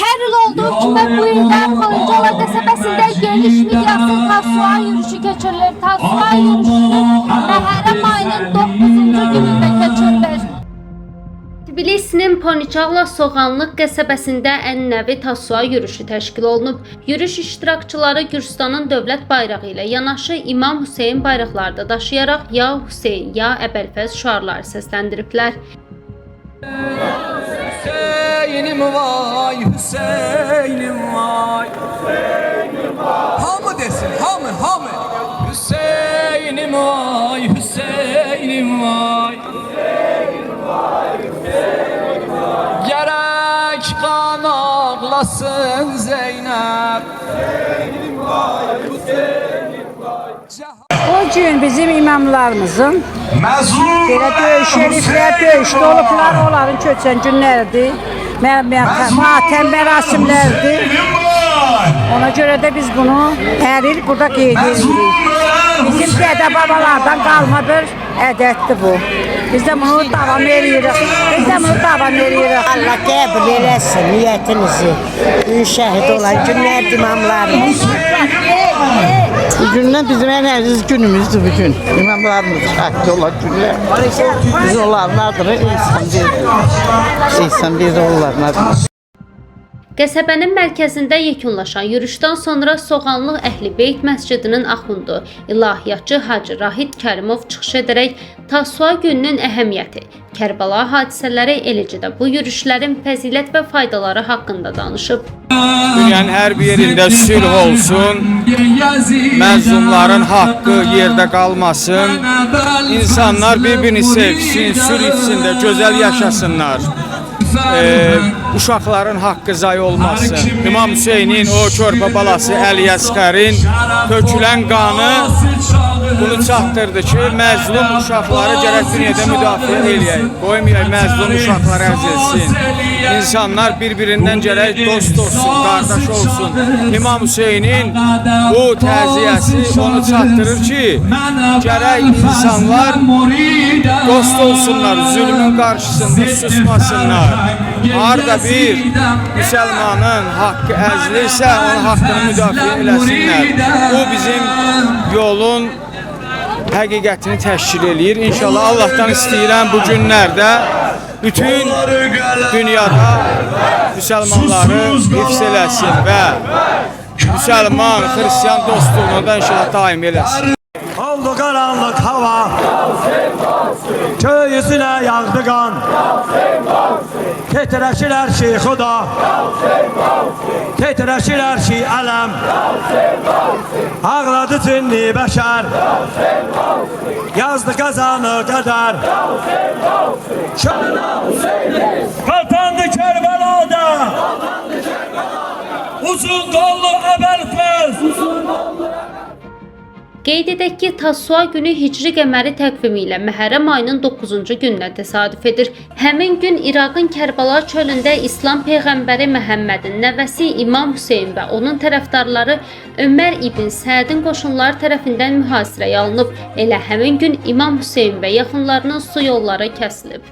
Her yıl olduğu gibi bu ildə Koyuncaoğlu qəsəbəsində geniş miqyaslı Tasuğa yürüyüşü keçirilir. Tasuğa yürüyüşü Məhərrəm ayının 9-cu günündə keçirilir. Tbilisinin Poniçaqla Soğanlıq qəsəbəsində ənənəvi Tasuğa yürüyüşü təşkil olunub. Yürüyüş iştirakçıları Gürcüstanın dövlət bayrağı ilə yanaşı İmam Hüseyn bayraqları da daşıyaraq Ya Hüseyn, Ya Əbəlfəz şüarları səsləndiriblər. Hüseynim vay, Hüseynim vay, Hüseynim vay. Hamı desin, hamı. Hüseynim vay, Hüseynim vay, Hüseynim vay, Hüseynim vay. Gerek kan ağlasın Zeynep. Hüseynim vay, Hüseynim vay. O gün bizim imamlarımızın belə şeriflər döyüşdə olublar, onların köçən günlərdir, matəm mərasimlərdir. Ona görə də biz bunu hər il burada qeyd edirik. Bizim dədə babalardan qalma bir ədətdir bu. Biz də bunu davam edirik. Allah qəbul eləsin niyyətinizi. Gün şəhid olan günlər imamlarımız. Bugündən bizim en əziz günümüzdür bugün. İmamlarımız şəhid olan günlər. Biz onların adını İhsan bir onların adını. Qəsəbənin mərkəzində yekunlaşan yürüyüşdən sonra Soğanlıq Əhl-i-Beyt məscidinin axundu, ilahiyyatçı Hacı Rahid Kərimov çıxış edərək Tasuğa gününün əhəmiyyəti, Kərbəla hadisələri, eləcə də bu yürüyüşlərin fəzilət və faydaları haqqında danışıb. Dünyanın hər bir yerində sülh olsun, məzlumların haqqı yerdə qalmasın, insanlar bir-birini sevsin, sülh içində gözəl yaşasınlar. Uşaqların haqqı zayi olmasın. İmam Hüseynin o körpə balası Əli Əsqərin tökülən qanı bunu çatdırdı ki, məzlum uşaqları gərək dünyada müdafiə eləyək. Qoymayaq məzlum uşaqları əzilsin. İnsanlar bir-birindən gərək dost olsun, qardaş olsun. İmam Hüseynin bu təziyyəsi onu çatdırır ki, gərək insanlar dost olsunlar, zülmün qarşısında susmasınlar. Harada bir müsəlmanın haqqı əzilirsə, onun haqqını müdafiə eləsinlər. Bu bizim yolun həqiqətini təşkil eləyir. İnşallah Allah'tan istəyirəm bu günlərdə bütün dünyada müsəlmanları hifz eləsin və müsəlman, xristiyan dostluğunu da inşallah daim eləsin. Oldu karanlık hava, köy yüzüne yağdı kan. Titreşir her şey Xuda, titreşir her şey ələm. Ağladı cinni bəşər, yazdı kazanı qədər. Kapandı Kərbəlada, uzun kollu Əbəlfəz. Qeyd edək ki, Tasuğa günü hicri qəməri təqvimi ilə Məhərrəm ayının 9-cu gününə təsadüf edir. Həmin gün İraqın Kərbəla çölündə İslam Peyğəmbəri Məhəmmədin nəvəsi İmam Hüseyn və onun tərəfdarları Ömər ibn Sədin qoşunları tərəfindən mühasirəyə alınıb. Elə həmin gün İmam Hüseyn və yaxınlarının su yolları kəsilib.